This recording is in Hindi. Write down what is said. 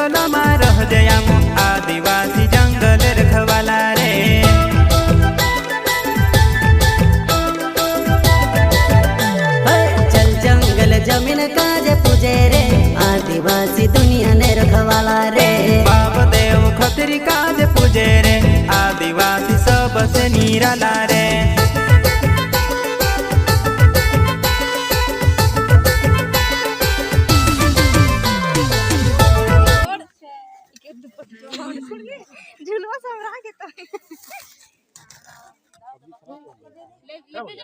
जंगल में रह जयाम आदिवासी जंगल रखवाला रे। चल जंगल जमीन काजे पूजे रे आदिवासी दुनिया ने रखवाला रे। बाप देव खतरी काज पूजे रे आदिवासी सबसे निराला रे। झुलवा सब रहा के तो